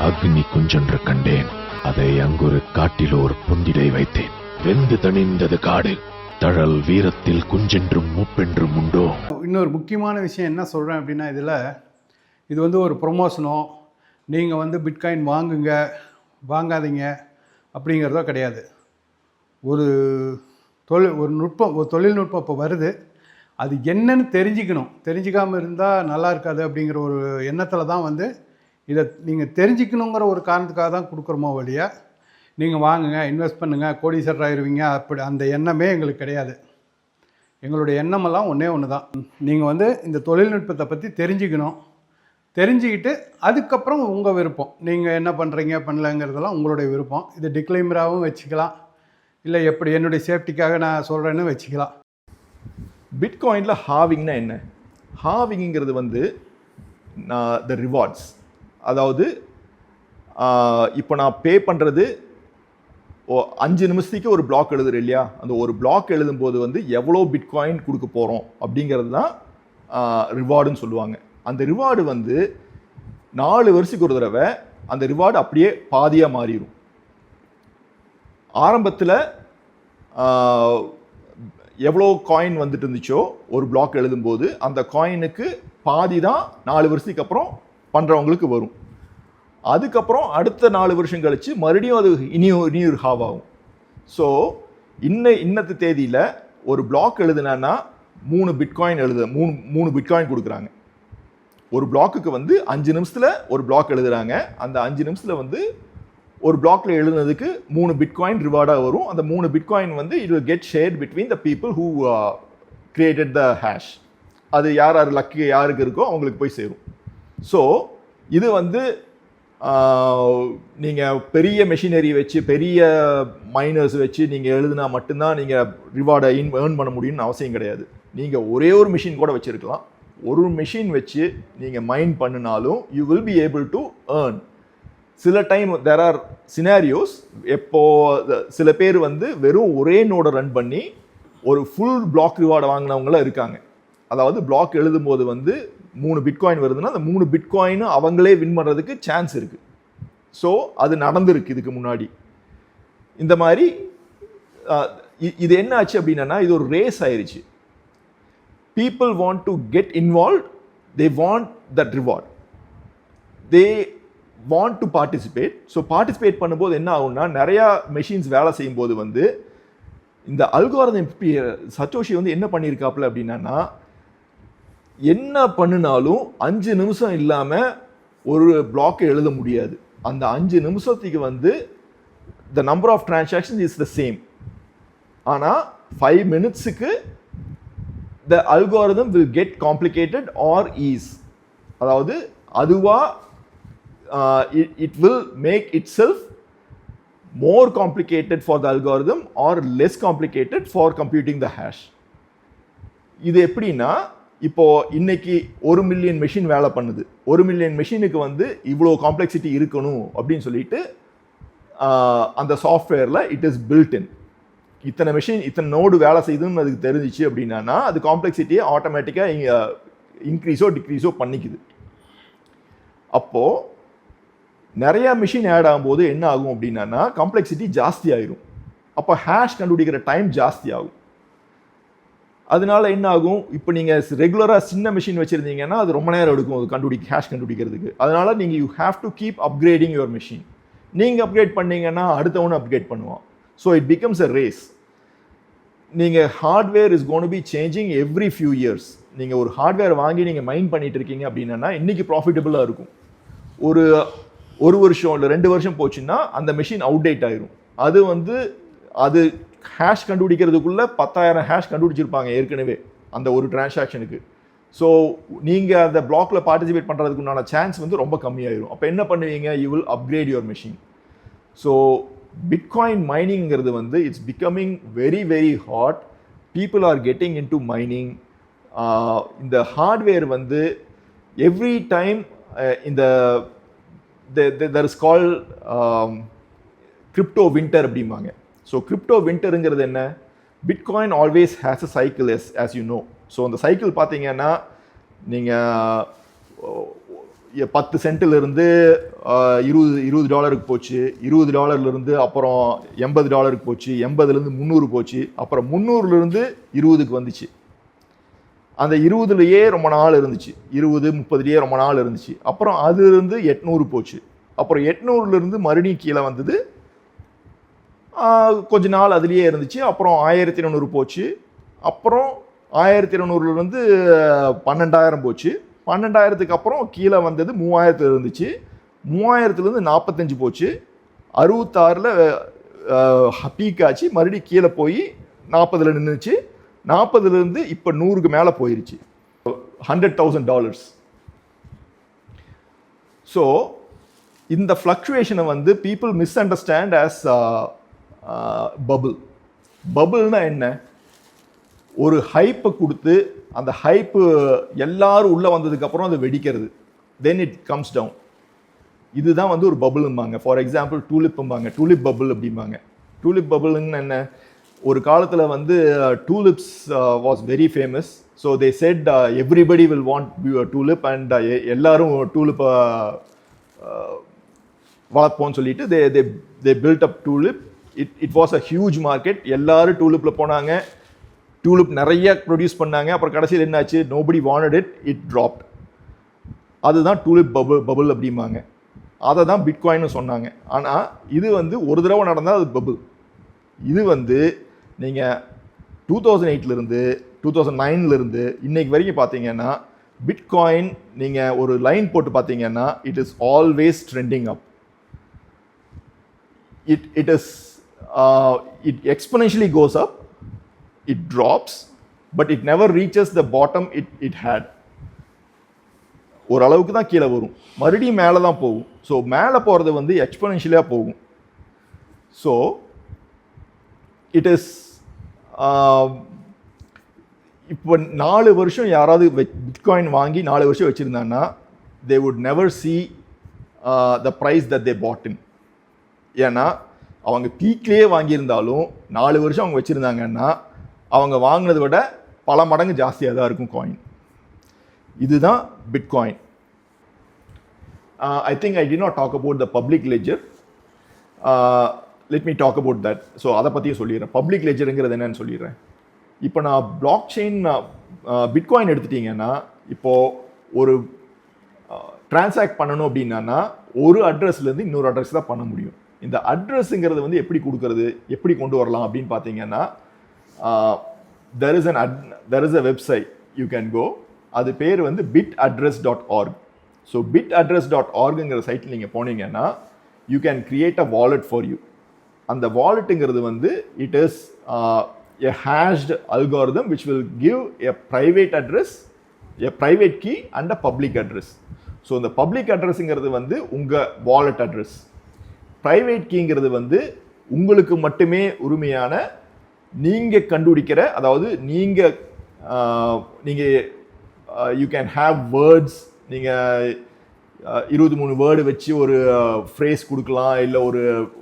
அக்னி குஞ்சொன்று கண்டேன். அதை அங்கொரு காட்டிலோர் பொந்திடை வைத்தேன். வெந்து தணிந்தது காடு, தழல் வீரத்தில் குஞ்சென்றும் மூப்பென்றும் உண்டோ. இன்னொரு முக்கியமான விஷயம் என்ன சொல்கிறேன் அப்படின்னா, இது வந்து ஒரு ப்ரொமோஷனோ நீங்கள் வந்து பிட்காயின் வாங்குங்க வாங்காதீங்க அப்படிங்கிறதோ கிடையாது. ஒரு தொழில்நுட்பம் இப்போ வருது, அது என்னன்னு தெரிஞ்சுக்கணும். தெரிஞ்சிக்காமல் இருந்தால் நல்லா இருக்காது அப்படிங்கிற ஒரு எண்ணத்தில் தான் வந்து இதை நீங்கள் தெரிஞ்சுக்கணுங்கிற ஒரு காரணத்துக்காக தான் கொடுக்குறோமோ வழியா, நீங்கள் வாங்குங்க, இன்வெஸ்ட் பண்ணுங்கள், கோடீஸ்வரர் ஆயிடுவீங்க, அப்படி அந்த எண்ணமே எங்களுக்கு கிடையாது. எங்களுடைய எண்ணமெல்லாம் ஒன்றே ஒன்று தான். நீங்கள் வந்து இந்த தொழில்நுட்பத்தை பற்றி தெரிஞ்சுக்கணும். தெரிஞ்சுக்கிட்டு அதுக்கப்புறம் உங்கள் விருப்பம், நீங்கள் என்ன பண்ணுறீங்க பண்ணலங்கிறதெல்லாம் உங்களுடைய விருப்பம். இது டிக்ளைமராகவும் வச்சுக்கலாம், இல்லை எப்படி என்னுடைய சேஃப்டிக்காக நான் சொல்கிறேன்னு வச்சுக்கலாம். பிட்காயினில் ஹாவிங்னா என்ன? ஹாவிங்கிறது வந்து த ரிவார்ட்ஸ். அதாவது இப்போ நான் பே பண்ணுறது 5 நிமிஷத்துக்கு ஒரு பிளாக் எழுதுறேன் இல்லையா, அந்த ஒரு பிளாக் எழுதும்போது வந்து எவ்வளோ பிட்காயின் கொடுக்க போகிறோம் அப்படிங்கிறது தான் ரிவார்டுன்னு சொல்லுவாங்க. அந்த ரிவார்டு வந்து 4 வருஷத்துக்கு ஒரு தடவை அந்த ரிவார்டு அப்படியே பாதியாக மாறிடும். ஆரம்பத்தில் எவ்வளோ காயின் வந்துட்டு இருந்துச்சோ ஒரு பிளாக் எழுதும்போது அந்த காயினுக்கு பாதி தான் 4 வருஷத்துக்கு அப்புறம் பண்ணுறவங்களுக்கு வரும். அதுக்கப்புறம் அடுத்த 4 வருஷம் கழித்து மறுபடியும் அது இனியொரு ஹாவ் ஆகும். ஸோ இன்னத்து தேதியில் ஒரு பிளாக் எழுதுனா 3 பிட்காயின் மூணு பிட்காயின் கொடுக்குறாங்க. ஒரு பிளாக்குக்கு வந்து 5 நிமிஷத்தில் ஒரு பிளாக் எழுதுறாங்க. அந்த 5 நிமிஷத்தில் வந்து ஒரு பிளாக்ல எழுதுனதுக்கு 3 பிட்காயின் ரிவார்டாக வரும். அந்த 3 பிட்காயின் வந்து it will get shared between the people who created the hash. அது யார் லக்கு யாருக்கு இருக்கோ அவங்களுக்கு போய் சேரும். ஸோ இது வந்து நீங்கள் பெரிய மெஷினரி வச்சு பெரிய மைனர்ஸ் வச்சு நீங்கள் எழுதுனா மட்டும்தான் நீங்கள் ரிவார்டை ஏர்ன் பண்ண முடியும்னு அவசியம் கிடையாது. நீங்கள் ஒரே ஒரு மிஷின் கூட வச்சுருக்கலாம். ஒரு மிஷின் வச்சு நீங்கள் மைன் பண்ணினாலும் you will be able to earn. சில டைம் தேர் ஆர் சினாரியோஸ், எப்போ சில பேர் வந்து வெறும் ஒரே நோடை ரன் பண்ணி ஒரு ஃபுல் பிளாக் ரிவார்டை வாங்கினவங்களாம் இருக்காங்க. அதாவது பிளாக் எழுதும்போது வந்து 3 பிட்காயின் வருதுன்னா அந்த 3 பிட்காயினும் அவங்களே வின் பண்ணுறதுக்கு சான்ஸ் இருக்குது. ஸோ அது நடந்திருக்கு இதுக்கு முன்னாடி. இந்த மாதிரி இது என்ன ஆச்சு அப்படின்னா, இது ஒரு ரேஸ் ஆயிடுச்சு. People want to get involved, they want that reward, they want to participate. So participate பண்ணும்போது என்ன ஆகும்னா, நிறையா மெஷின்ஸ் வேலை செய்யும்போது வந்து இந்த அல்காரிதம் சட்டோஷி வந்து என்ன பண்ணியிருக்காப்புல அப்படின்னா, என்ன பண்ணினாலும் 5 நிமிஷம் இல்லாமல் ஒரு பிளாக்கை எழுத முடியாது. அந்த 5 நிமிஷத்துக்கு வந்து the number of transactions is the same. ஆனால் 5 மினிட்ஸுக்கு the algorithm will get complicated or ease. அதாவது அதுவா it will make itself more complicated for the algorithm or less complicated for computing the hash. இது எப்படின்னா, இப்போ இன்னைக்கு 1 மில்லியன் மெஷின் வேலை பண்ணுது. 1 million மெஷினுக்கு வந்து இவ்வளோ காம்ப்ளெக்சிட்டி இருக்கணும் அப்படின்னு சொல்லிட்டு அந்த சாஃப்ட்வேரில் இட் இஸ் பில்ட் இன். இத்தனை மெஷின் இத்தனை நோடு வேலை செய்யுதுன்னு அதுக்கு தெரிஞ்சிச்சு அப்படின்னா அது காம்ப்ளெக்சிட்டியை ஆட்டோமேட்டிக்காக இன்க்ரீஸோ டிக்ரீஸோ பண்ணிக்குது. அப்போது நிறையா மிஷின் ஆட் ஆகும்போது என்ன ஆகும் அப்படின்னா காம்ப்ளெக்சிட்டி ஜாஸ்தி ஆகிடும். அப்போ ஹேஷ் கண்டுபிடிக்கிற டைம் ஜாஸ்தி ஆகும். அதனால என்ன ஆகும், இப்போ நீங்கள் ரெகுலராக சின்ன மிஷின் வச்சுருந்தீங்கன்னா அது ரொம்ப நேரம் எடுக்கும் அது ஹேஷ் கண்டுபிடிக்கிறதுக்கு. அதனால நீங்கள் you have to keep upgrading your machine. நீங்கள் அப்கிரேட் பண்ணீங்கன்னா அடுத்தவனு அப்கிரேட் பண்ணுவான். So it becomes a race. நீங்கள் hardware is going to be changing every few years. நீங்கள் ஒரு ஹார்ட்வேர் வாங்கி நீங்கள் மைன் பண்ணிட்டு இருக்கீங்க அப்படின்னா இன்றைக்கி ப்ராஃபிட்டபுளாக இருக்கும். ஒரு வருஷம் இல்லை 2 வருஷம் போச்சுன்னா அந்த மிஷின் அவுடேட் ஆயிரும். அது ஹேஷ் கண்டுபிடிக்கிறதுக்குள்ளே 10,000 ஹேஷ் கண்டுபிடிச்சிருப்பாங்க ஏற்கனவே அந்த ஒரு டிரான்சாக்ஷனுக்கு. ஸோ நீங்கள் அந்த பிளாக்ல பார்ட்டிசிபேட் பண்ணுறதுக்கு உண்டான சான்ஸ் வந்து ரொம்ப கம்மியாயிரும். அப்போ என்ன பண்ணுவீங்க, you will upgrade your machine. So bitcoin மைனிங்கிறது வந்து it's becoming very very hot. People are getting into mining. இந்த ஹார்ட்வேர் வந்து எவ்ரி டைம் இந்த there is called crypto winter அப்படிம்பாங்க. ஸோ கிரிப்டோ வின்டருங்கிறது என்ன, bitcoin always has a cycle as you know. So அந்த cycle பார்த்தீங்கன்னா நீங்கள் 10 சென்ட்டிலிருந்து $20 போச்சு, $20 அப்புறம் $80 போச்சு, 80லேருந்து 300 போச்சு, அப்புறம் 300லேருந்து 20க்கு வந்துச்சு. அந்த 20லயே ரொம்ப நாள் இருந்துச்சு, 20-30லயே ரொம்ப நாள் இருந்துச்சு. அப்புறம் அதுலேருந்து 800 போச்சு, அப்புறம் 800லேருந்து மறுபடியும் கீழே வந்தது, கொஞ்ச நாள் அதுலேயே இருந்துச்சு. அப்புறம் 1200 போச்சு, அப்புறம் 1200லேருந்து 12000 போச்சு, 12000க்கு அப்புறம் கீழே வந்தது 3000 இருந்துச்சு, 3000லேருந்து 45 போச்சு, 66ல் பீக் ஆச்சு, மறுபடியும் கீழே போய் 40ல் நின்றுச்சு, 40லேருந்து இப்போ 100க்கு மேலே போயிருச்சு, $100,000. ஸோ இந்த ஃப்ளக்சுவேஷனை வந்து people misunderstand as bubble. பபுள்னா என்ன? ஒரு ஹைப்பை கொடுத்து அந்த ஹைப்பு எல்லாரும் உள்ளே வந்ததுக்கப்புறம் அது வெடிக்கிறது, தென் இட் கம்ஸ் டவுன். இதுதான் வந்து ஒரு பபுளும்பாங்க. ஃபார் எக்ஸாம்பிள் டூலிப்பும்பாங்க, டூலிப் பபுள் அப்படிம்பாங்க. டூலிப் பபுள்னு என்ன? ஒரு காலத்தில் வந்து tulips was very famous. So they said everybody will want tulip and எல்லாரும் டூலிப்பை வளர்ப்போம்னு சொல்லிட்டு they built up tulip. It was a huge market. எல்லாரும் டூலிப்பில் போனாங்க, டூலிப் நிறைய ப்ரொடியூஸ் பண்ணாங்க. அப்புறம் கடைசியில் என்னாச்சு? Nobody wanted it, it dropped. அதுதான் டூலிப் பபுள் அப்படிம்பாங்க. அதை தான் பிட்காயின்னு சொன்னாங்க. ஆனால் இது வந்து ஒரு தடவை நடந்தால் அது பபுள். இது வந்து நீங்கள் 2008லேருந்து 2009லேருந்து இன்னைக்கு வரைக்கும் பார்த்தீங்கன்னா பிட்காயின் நீங்கள் ஒரு லைன் போட்டு பார்த்தீங்கன்னா it is always trending up. It exponentially goes up, it drops, but it never reaches the bottom it had. ஒரு அளவுக்கு தான் கீழே வரும், மறுபடியும் மேலே தான் போகும். ஸோ மேலே போகிறது வந்து எக்ஸ்பொனென்ஷியலாக போகும். ஸோ இட் இஸ் இப்போ 4 வருஷம் யாராவது பிட்காயின் வாங்கி 4 வருஷம் வச்சுருந்தாங்கன்னா they would never see the price that they bought in. ஏன்னா அவங்க பீக்லேயே வாங்கியிருந்தாலும் 4 வருஷம் அவங்க வச்சுருந்தாங்கன்னா அவங்க வாங்கினதை விட பல மடங்கு ஜாஸ்தியாக தான் இருக்கும் காயின். இதுதான் bitcoin. I think I did not talk about the public ledger. Let me talk about that. So அதை பற்றியும் சொல்லிடுறேன். பப்ளிக் லெஜருங்கிறது என்னன்னு சொல்லிடுறேன். இப்போ நான் பிளாக் செயின் பிட்காயின் எடுத்துட்டிங்கன்னா இப்போது ஒரு டிரான்சாக்ட் பண்ணணும் அப்படின்னா ஒரு அட்ரஸ்லேருந்து இன்னொரு அட்ரஸ் தான் பண்ண முடியும். இந்த அட்ரஸுங்கிறது வந்து எப்படி கொடுக்கறது, எப்படி கொண்டு வரலாம் அப்படின்னு பார்த்தீங்கன்னா there is a website you can go. அது பேர் வந்து bitaddress.org. ஸோ bitaddress.orgங்கிற சைட்டில் நீங்கள் போனீங்கன்னா you can create a wallet for you. அந்த வாலெட்டுங்கிறது வந்து it is a hashed algorithm which will give a private address, a private key and a public address. So இந்த public அட்ரஸுங்கிறது வந்து உங்கள் வாலெட் அட்ரஸ். ப்ரைவேட் கீங்கிறது வந்து உங்களுக்கு மட்டுமே உரிமையான நீங்கள் கண்டுபிடிக்கிற, அதாவது நீங்கள் யூ கேன் ஹாவ் வேர்ட்ஸ். நீங்கள் 23 வேர்டு வச்சு ஒரு ஃப்ரேஸ் கொடுக்கலாம், இல்லை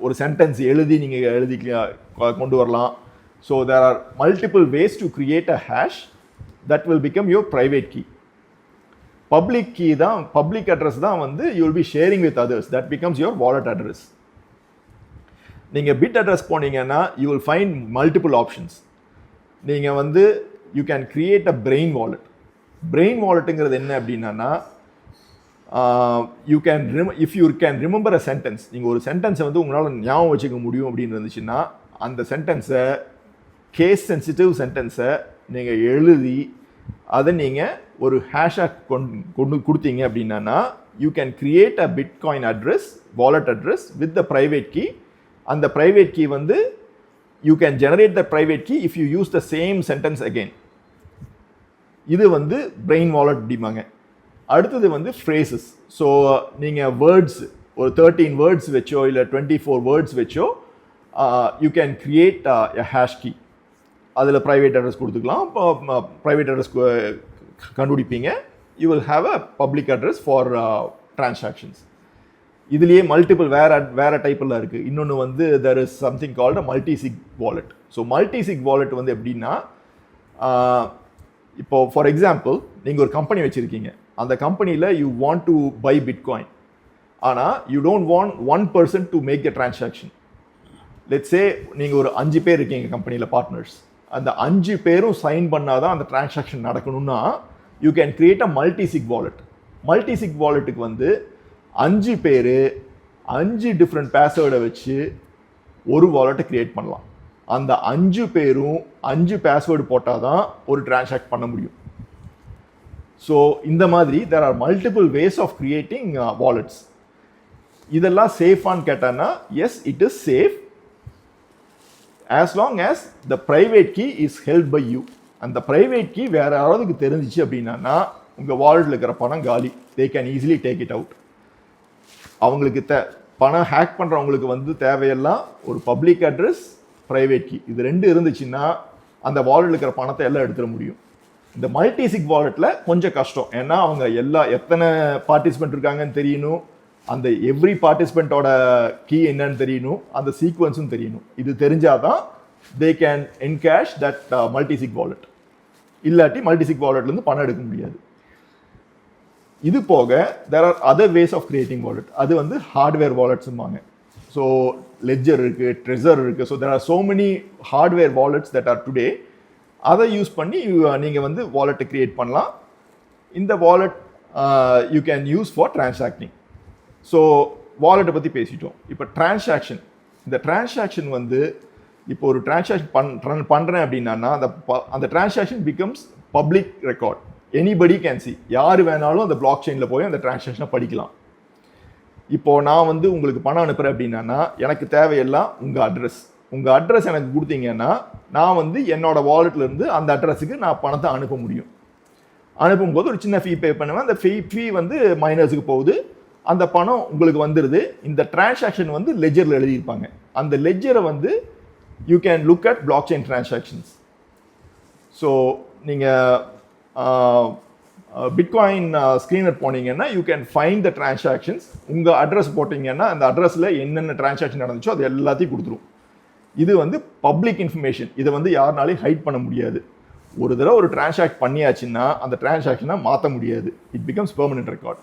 ஒரு சென்டென்ஸ் எழுதி கொண்டு வரலாம். So there are multiple ways to create a hash that will become your private key. Public key தான், பப்ளிக் அட்ரஸ் தான் வந்து you will be sharing with others, that becomes your wallet address. நீங்கள் bit address போனீங்கன்னா you will find multiple options. நீங்கள் வந்து you can create a brain wallet. Brain வாலெட்டுங்கிறது என்ன அப்படின்னா you can if you can remember a sentence. நீங்கள் ஒரு சென்டென்ஸை வந்து உங்களால் ஞாபகம் வச்சுக்க முடியும் அப்படின்னு இருந்துச்சுன்னா அந்த சென்டென்ஸை, கேஸ் சென்சிட்டிவ் சென்டென்ஸை நீங்கள் எழுதி அதை நீங்கள் ஒரு ஹேஷாக கொண்டு கொடுத்தீங்க அப்படின்னா you can create a bitcoin address, wallet address with the private key. அந்த ப்ரைவேட் கீ வந்து you can generate the private key if you use the same sentence again. இது வந்து பிரெயின் வாலெட் அப்படிம்பாங்க. அடுத்தது வந்து ஃப்ரேசஸ். ஸோ நீங்கள் words ஒரு 13 words வச்சோ இல்லை 24 வேர்ட்ஸ் வச்சோ you can create a hash key. அதில் ப்ரைவேட் அட்ரஸ் கொடுத்துக்கலாம். ப்ரைவேட் அட்ரஸ் கண்டுபிடிப்பீங்க. You will have a public address for transactions. இதுலேயே மல்டிபிள் வேறு டைப்பெல்லாம் இருக்குது. இன்னொன்று வந்து there is something called a multisig wallet. So multisig wallet வந்து எப்படின்னா, இப்போது ஃபார் எக்ஸாம்பிள் நீங்கள் ஒரு கம்பெனி வச்சுருக்கீங்க. அந்த கம்பெனியில் you want to buy bitcoin, ஆனால் you don't want one person to make the transaction. Let's say நீங்கள் ஒரு 5 பேர் இருக்கீங்க கம்பெனியில் பார்ட்னர்ஸ், அந்த 5 பேரும் சைன் பண்ணாதான் அந்த டிரான்சாக்ஷன் நடக்கணும்னா you can create a multisig wallet. Multisig வாலெட்டுக்கு வந்து 5 பேர் 5 டிஃப்ரெண்ட் பாஸ்வேர்டை வச்சு ஒரு வாலெட்டை கிரியேட் பண்ணலாம். அந்த 5 பேரும் 5 பாஸ்வேர்டு போட்டால் தான் ஒரு டிரான்சாக்ட் பண்ண முடியும். ஸோ இந்த மாதிரி there are multiple ways of creating wallets. இதெல்லாம் சேஃபான்னு கேட்டான்னா yes, it is safe as long as the private key is held by you. அந்த private key வேற யாராவதுக்கு தெரிஞ்சிச்சு அப்படின்னா உங்கள் வாலெட்டில் இருக்கிற பணம் காலி. they can easily take it out. அவங்களுக்கு பணம் ஹேக் பண்ணுறவங்களுக்கு வந்து தேவையெல்லாம் ஒரு பப்ளிக் அட்ரஸ், ப்ரைவேட் கீ, இது 2 இருந்துச்சுன்னா அந்த வாலெட்டில் இருக்கிற பணத்தை எல்லாம் எடுத்துட முடியும். இந்த மல்டிசிக் வாலெட்டில் கொஞ்சம் கஷ்டம். ஏன்னா அவங்க எத்தனை பார்ட்டிசிபெண்ட் இருக்காங்கன்னு தெரியணும், அந்த எவ்ரி பார்ட்டிசிபெண்ட்டோட கீ என்னன்னு தெரியணும், அந்த சீக்வன்ஸும் தெரியணும். இது தெரிஞ்சாதான் they can encash that multisig wallet. இல்லாட்டி மல்டிசிக் வாலெட்லேருந்து பணம் எடுக்க முடியாது. இது போக there are other ways of creating wallet. அது வந்து ஹார்ட்வேர் வாலெட்ஸும்பாங்க. ஸோ லெட்ஜர் இருக்குது, ட்ரெஸர் இருக்குது. So there are so many hardware wallets that are today. அதை யூஸ் பண்ணி நீங்கள் வந்து வாலெட்டை கிரியேட் பண்ணலாம். இந்த wallet you can use for transacting. So வாலெட்டை பற்றி பேசிட்டோம். இப்போ டிரான்சாக்ஷன், இந்த டிரான்சாக்ஷன் வந்து இப்போ ஒரு டிரான்சாக்ஷன் பண்ணுறேன் அப்படின்னா அந்த transaction becomes public record. Anybody can see, யார் வேணாலும் அந்த பிளாக் செயினில் போய் அந்த டிரான்சாக்ஷனை படிக்கலாம். இப்போது நான் வந்து உங்களுக்கு பணம் அனுப்புகிறேன் அப்படின்னா எனக்கு தேவையெல்லாம் உங்கள் அட்ரஸ் எனக்கு கொடுத்தீங்கன்னா நான் வந்து என்னோட வாலெட்லேருந்து அந்த அட்ரஸுக்கு நான் பணத்தை அனுப்ப முடியும். அனுப்பும்போது ஒரு சின்ன ஃபீ பே பண்ணுவேன். அந்த ஃபீ வந்து மைனர்ஸுக்கு போகுது, அந்த பணம் உங்களுக்கு வந்துடுது. இந்த டிரான்சாக்ஷன் வந்து லெஜரில் எழுதியிருப்பாங்க. அந்த லெஜரை வந்து you can look at block chain transactions. So நீங்கள் பிட்காயின் ஸ்க்ரீனர் போனீங்கன்னா you can find the transactions. உங்கள் அட்ரஸ் போட்டிங்கன்னா அந்த அட்ரஸில் என்னென்ன டிரான்சாக்ஷன் நடந்துச்சோ அது எல்லாத்தையும் கொடுத்துரும். இது வந்து பப்ளிக் இன்ஃபர்மேஷன். இதை வந்து யாருனாலையும் ஹைட் பண்ண முடியாது. ஒரு தடவை ஒரு டிரான்சாக்ட் பண்ணியாச்சுன்னா அந்த டிரான்சாக்ஷனை மாற்ற முடியாது. It becomes permanent record.